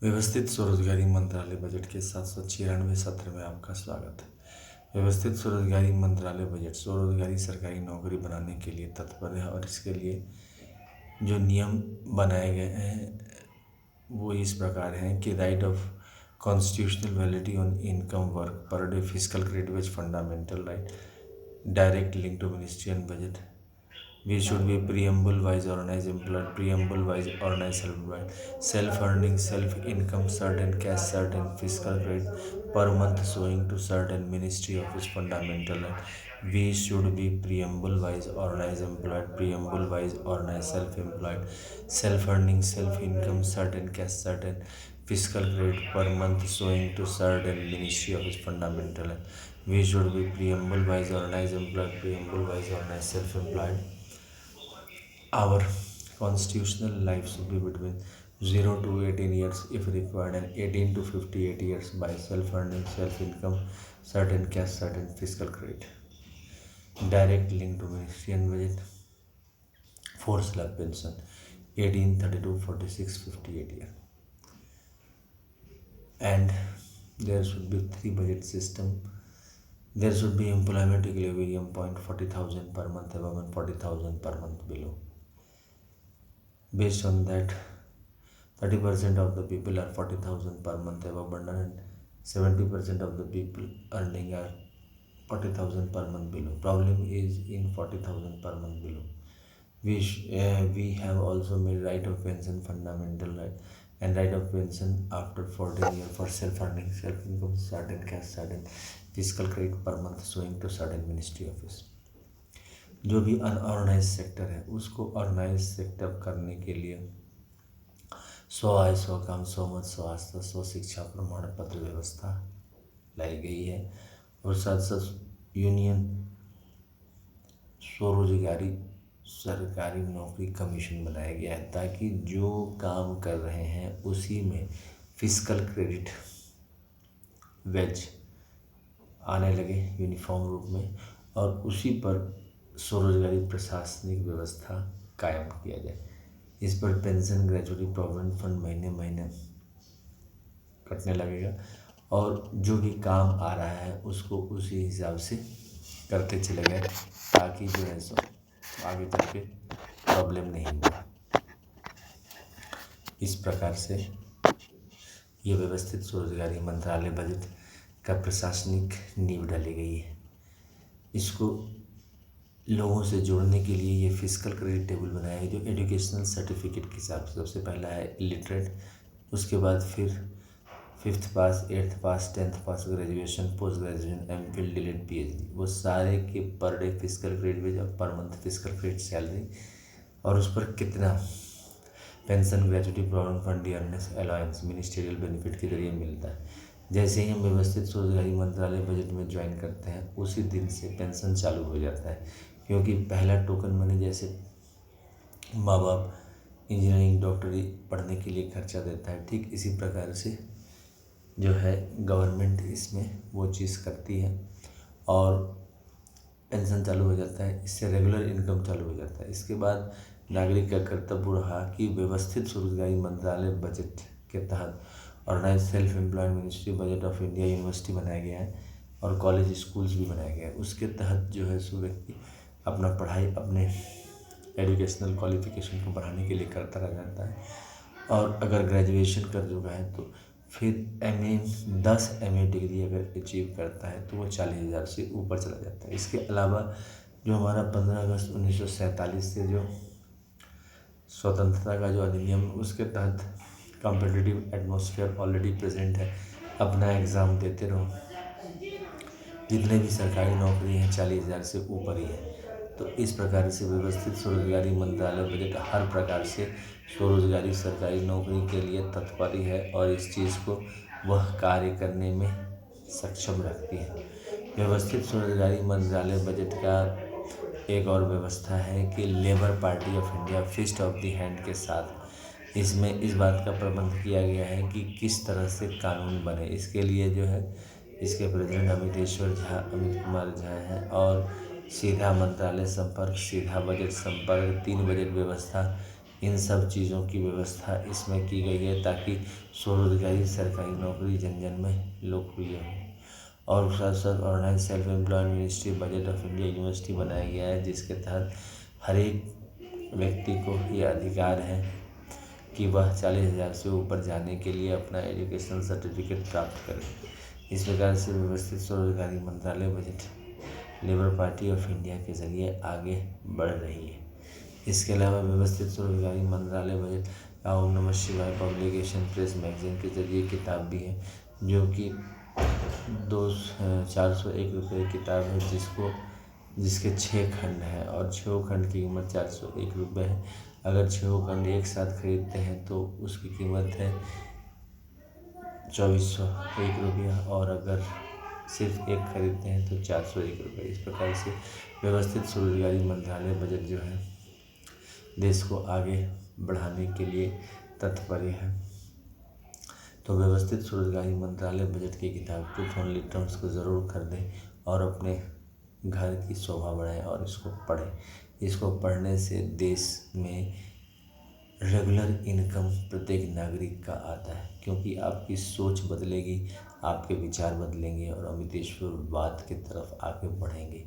व्यवस्थित स्वरोजगारी मंत्रालय बजट के 796वें सत्र में आपका स्वागत है। व्यवस्थित स्वरोजगारी मंत्रालय बजट स्वरोजगारी सरकारी नौकरी बनाने के लिए तत्पर है और इसके लिए जो नियम बनाए गए हैं वो इस प्रकार हैं कि right of constitutional validity on income work per day physical credit which fundamental right direct link to ministry and budget. We should be preamble wise organized employed, preamble wise organized self-employed, self-earning, self-income, certain cash, certain fiscal credit per month showing to certain ministry office fundamental. We should be preamble wise organized employed, preamble wise organized self-employed, self-earning, self-income, certain cash, certain fiscal credit per month showing to certain ministry office fundamental. We should be preamble wise organized employed, preamble wise organized self-employed. Our constitutional life should be between 0 to 18 years if required and 18 to 58 years by self-earning, self-income, certain cash, certain fiscal credit. Direct link to ministry and budget. Forced slab pension 18, 32, 46, 58 year. And there should be 3 budget system. There should be employment equilibrium point 40,000 per month above and 40,000 per month below. Based on that, 30% of the people are 40,000 per month above and 70% of the people earning are 40,000 per month below. Problem is in 40,000 per month below. We have also made right of pension fundamental right and right of pension after 14 years for self-earning, self-income, certain cash, certain fiscal credit per month showing to certain ministry office. जो भी unorganised sector है उसको organise sector करने के लिए 100 आय 100 काम 100 मत 100 आस्था 100 शिक्षा प्रमाण पत्र व्यवस्था लाई गई है और साथ साथ यूनियन स्वरोजगारी सरकारी नौकरी कमीशन बनाया गया है ताकि जो काम कर रहे हैं उसी में फिजिकल क्रेडिट वेज आने लगे यूनिफॉर्म रूप में और उसी पर स्वरोजगारी प्रशासनिक व्यवस्था कायम किया जाए। इस पर पेंशन ग्रेजुअली प्रोविडेंट फंड महीने महीने कटने लगेगा और जो भी काम आ रहा है उसको उसी हिसाब से करते चले गए ताकि जो है सो आगे चल के प्रॉब्लम नहीं हो। इस प्रकार से ये व्यवस्थित स्वरोजगारी मंत्रालय बजट का प्रशासनिक नींव डाली गई है। इसको लोगों से जोड़ने के लिए ये फिजिकल क्रेडिट टेबल बनाया है जो एजुकेशनल सर्टिफिकेट के हिसाब से सबसे पहला है इलिटरेट, उसके बाद फिर 5th pass 8th pass 10th pass graduation post graduation MPhil DLitt PhD वो सारे के पर डे फिजिकल क्रेडिट वेज और पर मंथ फिजिकल क्रेडिट सैलरी और उस पर कितना pension gratuity provident fund dearness allowance ministerial benefit के जरिए मिलता है। जैसे ही हम व्यवस्थित स्वरोजगारी मंत्रालय बजट में ज्वाइन करते हैं उसी दिन से पेंशन चालू हो जाता है क्योंकि पहला टोकन मनी जैसे माँ बाप इंजीनियरिंग डॉक्टरी पढ़ने के लिए खर्चा देता है ठीक इसी प्रकार से जो है गवर्नमेंट इसमें वो चीज़ करती है और पेंशन चालू हो जाता है। इससे रेगुलर इनकम चालू हो जाता है। इसके बाद नागरिक का कर्तव्य रहा कि व्यवस्थित स्वरोजगारी मंत्रालय बजट के तहत organise self employed ministry budget of India university बनाया गया है और कॉलेज स्कूल्स भी बनाया गया है। उसके तहत जो है सो व्यक्ति अपना पढ़ाई अपने एजुकेशनल क्वालिफिकेशन को बढ़ाने के लिए करता रह जाता है और अगर ग्रेजुएशन कर चुका है तो फिर दस एम ए डिग्री अगर अचीव करता है तो वो 40,000 से ऊपर चला जाता है। इसके अलावा जो हमारा 15 अगस्त 1947 से जो स्वतंत्रता का जो अधिनियम उसके तहत कॉम्पिटिटिव एटमॉस्फेयर ऑलरेडी प्रेजेंट है। अपना एग्ज़ाम देते रहो, जितने भी सरकारी नौकरी हैं 40,000 से ऊपर ही है। तो इस प्रकार से व्यवस्थित स्वरोजगारी मंत्रालय बजट हर प्रकार से स्वरोजगारी सरकारी नौकरी के लिए तत्पर है और इस चीज़ को वह कार्य करने में सक्षम रखती है। व्यवस्थित स्वरोजगारी मंत्रालय बजट का एक और व्यवस्था है कि Labour Party of India fist of the hand के साथ इसमें इस बात का प्रबंध किया गया है कि किस तरह से कानून बने। इसके लिए जो है इसके प्रेसिडेंट अमित कुमार झा हैं और सीधा मंत्रालय संपर्क सीधा बजट संपर्क 3 बजट व्यवस्था इन सब चीज़ों की व्यवस्था इसमें की गई है ताकि स्वरोजगारी सरकारी नौकरी जन जन में लोकप्रिय हो। और साथ साथ organise self employed ministry budget of India university बनाया गया है, जिसके तहत हर एक व्यक्ति को ये अधिकार है कि वह 40,000 से ऊपर जाने के लिए अपना एजुकेशनल सर्टिफिकेट प्राप्त करे। इस प्रकार से व्यवस्थित स्वरोजगारी मंत्रालय budget labour Party of India के ज़रिए आगे बढ़ रही है। इसके अलावा व्यवस्थित स्वरोजगारी मंत्रालय बजट ओम नमः शिवाय पब्लिकेशन प्रेस मैगजीन के जरिए किताब भी है, जो कि 401 रुपये की किताब है, जिसके 6 खंड हैं और 6 खंड की कीमत 401 रुपये है। अगर 6 खंड एक साथ खरीदते हैं तो उसकी कीमत है 2401 रुपया, और अगर सिर्फ एक खरीदते हैं तो 401 रुपये। इस प्रकार से व्यवस्थित स्वरोजगारी मंत्रालय बजट जो है देश को आगे बढ़ाने के लिए तत्पर है। तो व्यवस्थित स्वरोजगारी मंत्रालय बजट की किताब ट्रूथ ओनली टर्म्स को ज़रूर खरीदें और अपने घर की शोभा बढ़ाएं और इसको पढ़ें। इसको पढ़ने से देश में रेगुलर इनकम प्रत्येक नागरिक का आता है, क्योंकि आपकी सोच बदलेगी, आपके विचार बदलेंगे और अमितेश्वरवाद की तरफ आगे बढ़ेंगे,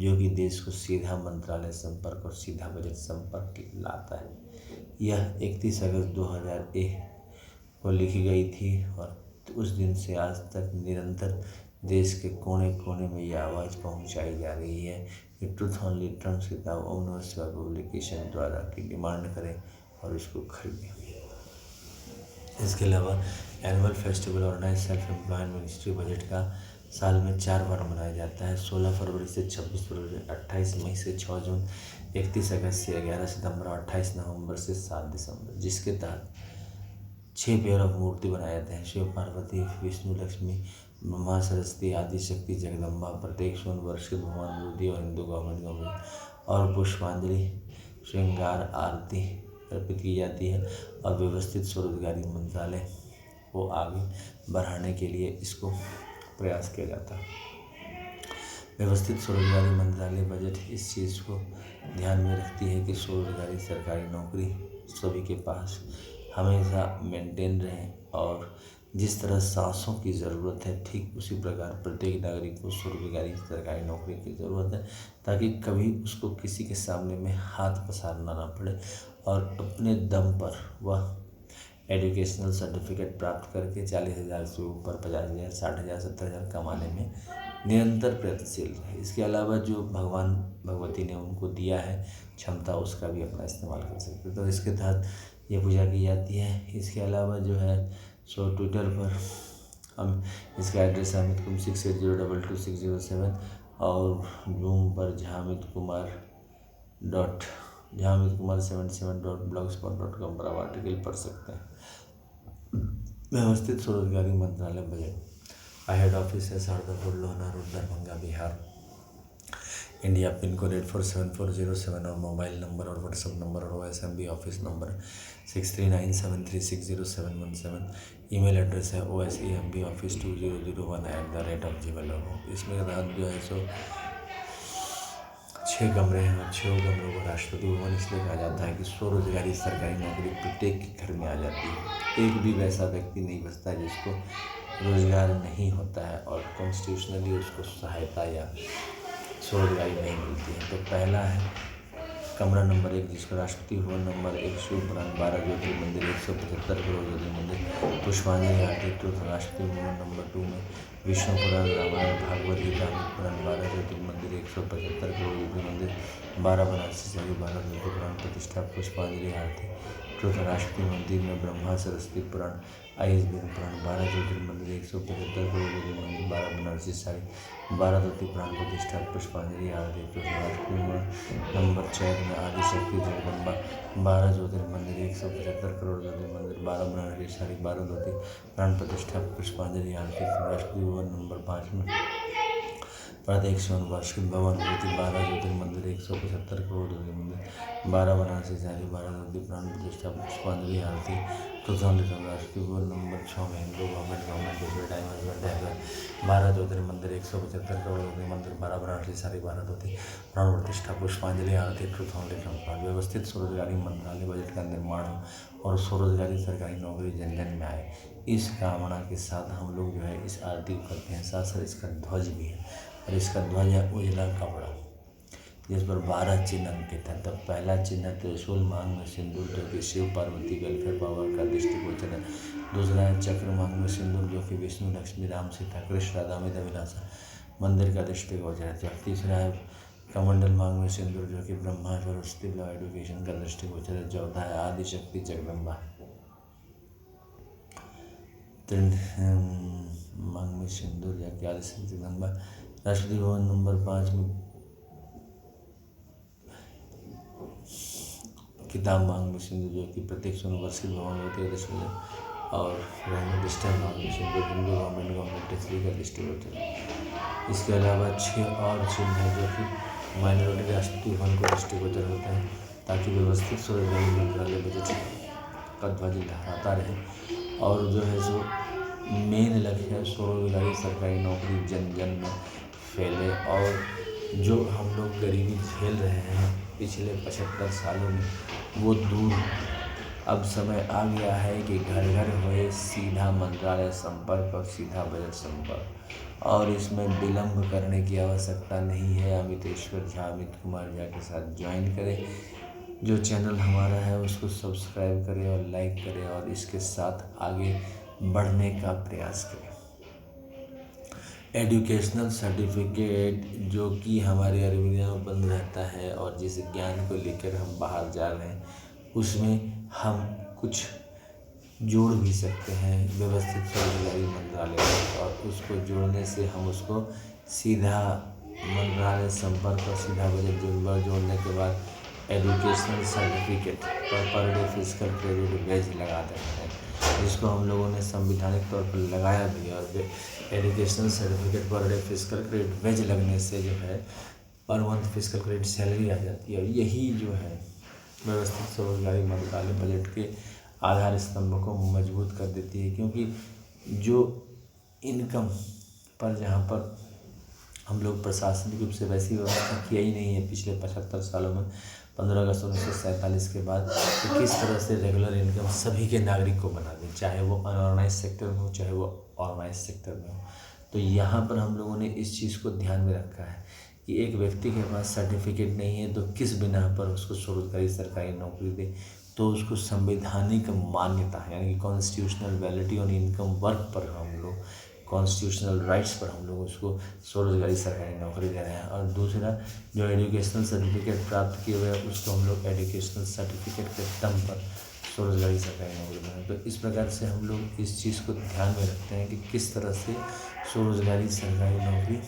जो कि देश को सीधा मंत्रालय संपर्क और सीधा बजट संपर्क लाता है। यह 31 अगस्त 2001 को लिखी गई थी और उस दिन से आज तक निरंतर देश के कोने कोने में यह आवाज़ पहुंचाई जा रही है कि ट्रूथ ओनली टर्म्स किताब ओम नमः शिवाय पब्लिकेशन द्वारा की डिमांड करें और इसको खरीदें। इसके अलावा annual festival organise self employed ministry budget का साल में 4 बार मनाया जाता है, 16 फरवरी से 26 फरवरी, 28 मई से 6 जून, 31 अगस्त से 11 सितंबर, 28 नवंबर से 7 दिसंबर, जिसके तहत 6 पेयर ऑफ मूर्ति बनाए जाते हैं। शिव पार्वती, विष्णु लक्ष्मी, ब्रह्मा सरस्वती, आदि शक्ति जगदम्बा, प्रत्येक सोन वर्ष के भगवान बुद्धि और हिंदू गवर्नमेंट और पुष्पांजलि श्रृंगार आरती अर्पित की जाती है। और व्यवस्थित स्वरोजगारी मंत्रालय को आगे बढ़ाने के लिए इसको प्रयास किया जाता है। व्यवस्थित स्वरोजगारी मंत्रालय बजट इस चीज़ को ध्यान में रखती है कि स्वरोजगारी सरकारी नौकरी सभी के पास हमेशा मेंटेन रहे, और जिस तरह सांसों की ज़रूरत है ठीक उसी प्रकार प्रत्येक नागरिक को स्वरोजगारी सरकारी नौकरी की ज़रूरत है, ताकि कभी उसको किसी के सामने में हाथ पसारना ना पड़े और अपने दम पर वह एजुकेशनल सर्टिफिकेट प्राप्त करके 40,000 से ऊपर 50,000, 60,000, 70,000 कमाने में निरंतर प्रयत्नशील है। इसके अलावा जो भगवान भगवती ने उनको दिया है क्षमता, उसका भी अपना इस्तेमाल कर सकते हैं। तो इसके तहत ये पूजा की जाती है। इसके अलावा जो है सो ट्विटर पर हम इसका एड्रेस है amitkum68022607 और जूम पर jhamitkumar77.blogspot.com पर आप आर्टिकल पढ़ सकते हैं। व्यवस्थित स्वरोजगारी मंत्रालय बजट हेड ऑफिस है Shardapur, Lohna road, Darbhanga, Bihar, India. Pin code 847407 और मोबाइल नंबर और व्हाट्सएप नंबर और OSMB office number 6397360717। Email address है OSEMBoffice2001@gmail.com। इसमें रात जो है सो 6 कमरे हैं और 6 कमरों को राष्ट्रपति भवन इसलिए कहा जाता है कि स्वरोजगारी सरकारी नौकरी प्रत्येक के घर में आ जाती है। एक भी वैसा व्यक्ति नहीं बचता जिसको रोजगार नहीं होता है और कॉन्स्टिट्यूशनली उसको सहायता या स्वरोजगारी नहीं मिलती है। तो पहला है कमरा नंबर 1, जिसको राष्ट्रपति भवन नंबर 1, शिव पुराण 12 ज्योतिर्मंदिर 175 करोड़ ज्योतिर्मंदिर, पुष्पांजलि आरती राष्ट्रपति भवन नंबर 2 में विष्णु पुराण, रामायण, भागवत गीता, पुराण 12 ज्योतिर्मंदिर 175 करोड़ ज्योतिर्मंदिर, 12 बनारसी साहिब, 12 पुराण प्रतिष्ठा, पुष्पांजलि आरती राष्ट्रपति मंदिर में ब्रह्मा सरस्वती पुराण, ISBN पुराण 12 ज्योतिर्मंदिर 175 करोड़ ज्योतिर्मंदिर, 12 बनारसी साहिब, 12 पुराण प्रतिष्ठा, पुष्पांजलि आरती राष्ट्रपति नंबर 4 में आदि शक्ति जगदम्बा, 12 ज्योतिर्मंदिर 175 करोड़ ज्योतिर्मंदिर, 12 बनारसी साहिब, 12 प्राण प्रतिष्ठा, पुष्पांजलि आरती राष्ट्रपति भवन नंबर 5 में प्रत्येक 100 वार्षिक भवन मूर्ति 12 ज्योतिर्मंदिर 175 करोड़ मंदिर 12 बनारसी सारी 12 नदी प्राण प्रतिष्ठा पुष्पांजलि आरती 2000 राष्ट्रीय भवन नंबर 6 में हिंदू गवर्नमेंट टाइम 12 ज्योतिर्मंदिर 175 करोड़ मंदिर 12 बनारसी सारी 12 नदी प्राण प्रतिष्ठा पुष्पांजलि आरती 2000 व्यवस्थित स्वरोजगारी मंत्रालय बजट का निर्माण हो और स्वरोजगारी सरकारी नौकरी जन जन में आए, इस कामना के साथ हम लोग जो है इस आरती को करते हैं। साथ साथ इसका ध्वज भी है और इसका ध्वज है उजला कपड़ा जिस पर 12 चिन्ह अंकित है। तब पहला चिन्ह त्रिशूल मांग में सिंदूर जो कि शिव पार्वती वेलफेयर पावर का दृष्टिगोचर है। दूसरा है चक्र मांग में सिंदूर जो कि विष्णु लक्ष्मी राम सीता कृष्ण राधा अमित अभिलाषा मंदिर का दृष्टिगोचर है। तीसरा है कमंडल मांग में सिंदूर जो कि ब्रह्मा सरस्वती लॉ एडुकेशन का दृष्टिगोचर है। चौथा है आदिशक्ति जगदम्बा मांग में सिंदूर जो कि आदिशक्ति जगदम्बा राष्ट्रपति भवन नंबर 5 में किताब मांग में सिंधु जो कि प्रत्येक 100 वार्षिक भवन होती है और प्रतिष्ठा मांग में सिंधु हिंदू गवर्नमेंट श्री का दृष्टिगोचर है। इसके अलावा 6 और चिन्ह हैं जो कि माइनॉरिटी राष्ट्रीय भवन को दृष्टिगोचर होते हैं ताकि व्यवस्थित स्वरोजगारी मंत्रालय बजट का ध्वज लहराता रहे और जो है जो मेन लक्ष्य है स्वरोजगारी सरकारी नौकरी जन जन में फैले और जो हम लोग गरीबी झेल रहे हैं पिछले 75 सालों में वो दूर। अब समय आ गया है कि घर घर होए सीधा मंत्रालय संपर्क और सीधा बजट संपर्क और इसमें विलंब करने की आवश्यकता नहीं है। अमितेश्वर झा अमित कुमार झा के साथ ज्वाइन करें। जो चैनल हमारा है उसको सब्सक्राइब करें और लाइक करें और इसके साथ आगे बढ़ने का प्रयास करें। एजुकेशनल सर्टिफिकेट जो कि हमारे अलमीरा में बंद रहता है और जिस ज्ञान को लेकर हम बाहर जा रहे हैं उसमें हम कुछ जोड़ भी सकते हैं व्यवस्थित स्वरोजगारी मंत्रालय में और उसको जोड़ने से हम उसको सीधा मंत्रालय संपर्क और सीधा बजट जोड़ने के बाद educational certificate per day physical credit wage लगा देते हैं जिसको हम लोगों ने संविधानिक तौर पर लगाया भी है। और educational certificate per day physical credit wage लगने से जो है per month physical credit salary आ जाती है और यही जो है व्यवस्थित स्वरोजगारी मंत्रालय बजट के आधार स्तंभ को मजबूत कर देती है। क्योंकि जो इनकम पर जहाँ पर हम लोग प्रशासनिक रूप से वैसी व्यवस्था किया ही नहीं है पिछले 75 सालों में 15 अगस्त 1947 के बाद तो किस तरह से रेगुलर इनकम सभी के नागरिक को बना दें, चाहे वो अनऑर्गेनाइज सेक्टर में हो चाहे वो ऑर्गेनाइज सेक्टर में हो। तो यहाँ पर हम लोगों ने इस चीज़ को ध्यान में रखा है कि एक व्यक्ति के पास सर्टिफिकेट नहीं है तो किस बिना पर उसको स्वरोजगारी सरकारी नौकरी दे। तो उसको संवैधानिक मान्यता यानी कि constitutional validity on income work पर हम लोग कॉन्स्टिट्यूशनल राइट्स पर हम लोग उसको स्वरोजगारी सरकारी नौकरी दे रहे हैं। और दूसरा जो एजुकेशनल सर्टिफिकेट प्राप्त किए हुए उसको हम लोग एजुकेशनल सर्टिफिकेट के दम पर स्वरोजगारी सरकारी नौकरी दे रहे हैं। तो इस प्रकार से हम लोग इस चीज़ को ध्यान में रखते हैं कि किस तरह से स्वरोजगारी सरकारी नौकरी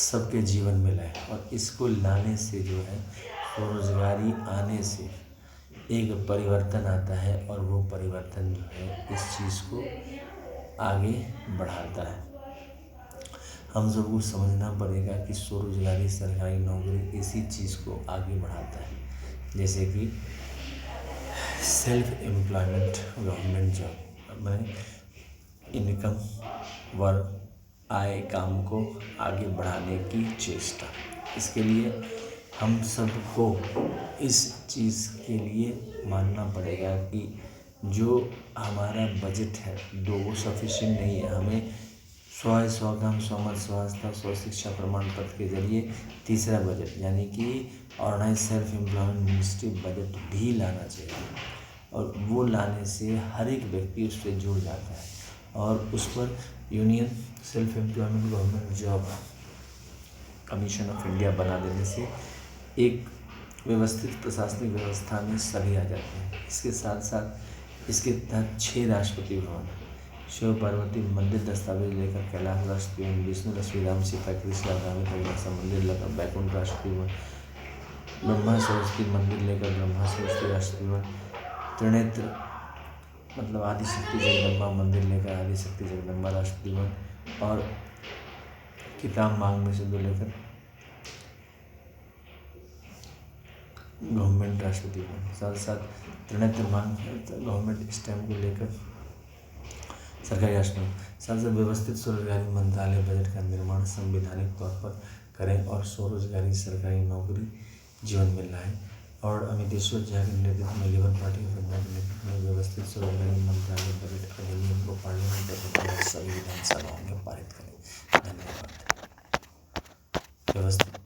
सबके जीवन में लाए और इसको लाने से जो है स्वरोजगारी आने से एक परिवर्तन आता है और वो परिवर्तन जो है इस चीज़ को आगे बढ़ाता है। हम सबको समझना पड़ेगा कि स्वरोजगारी सरकारी नौकरी इसी चीज़ को आगे बढ़ाता है जैसे कि सेल्फ एम्प्लॉयमेंट गवर्नमेंट जॉब में इनकम व आय काम को आगे बढ़ाने की चेष्टा। इसके लिए हम सबको इस चीज़ के लिए मानना पड़ेगा कि जो हमारा बजट है वो सफिशिएंट नहीं है। हमें 100 काम 100 मत 100 आस्था 100 शिक्षा प्रमाण पत्र के जरिए तीसरा बजट यानी कि organise self employment ministry budget भी लाना चाहिए और वो लाने से हर एक व्यक्ति उससे जुड़ जाता है और उस पर union self employment government job commission of India बना देने से एक व्यवस्थित प्रशासनिक व्यवस्था में सभी आ जाते हैं। इसके साथ साथ इसके तहत 6 राष्ट्रपति भवन शिव पार्वती मंदिर दस्तावेज लेकर कैलाश राष्ट्रपति भवन विष्णु लक्ष्मी राम सीता कृष्ण राधा अमित मंदिर लेकर बैकुंठ राष्ट्रपति भवन ब्रह्मा सरस्वती मंदिर लेकर ब्रह्मा सरस्वती राष्ट्रपति भवन त्रिनेत्र मतलब आदिशक्ति जगदम्बा मंदिर लेकर आदिशक्ति जगदम्बा राष्ट्रपति भवन और किताब मांग में से 2 लेकर गवर्नमेंट राष्ट्रपति भवन, साथ साथ प्रणीत मांग गवर्नमेंट स्टैम्प को लेकर सरकारी राष्ट्रपति, साथ साथ व्यवस्थित स्वरोजगारी मंत्रालय बजट का निर्माण संवैधानिक तौर पर करें और स्वरोजगारी सरकारी नौकरी जीवन मिल रहा है। और अमितेश्वर झा के नेतृत्व में लेबर पार्टी के नेतृत्व में व्यवस्थित स्वरोजगारी मंत्रालय बजट अधिनियम को पार्लियामेंट और सभी विधानसभाओं में पारित करें। धन्यवाद। व्यवस्थित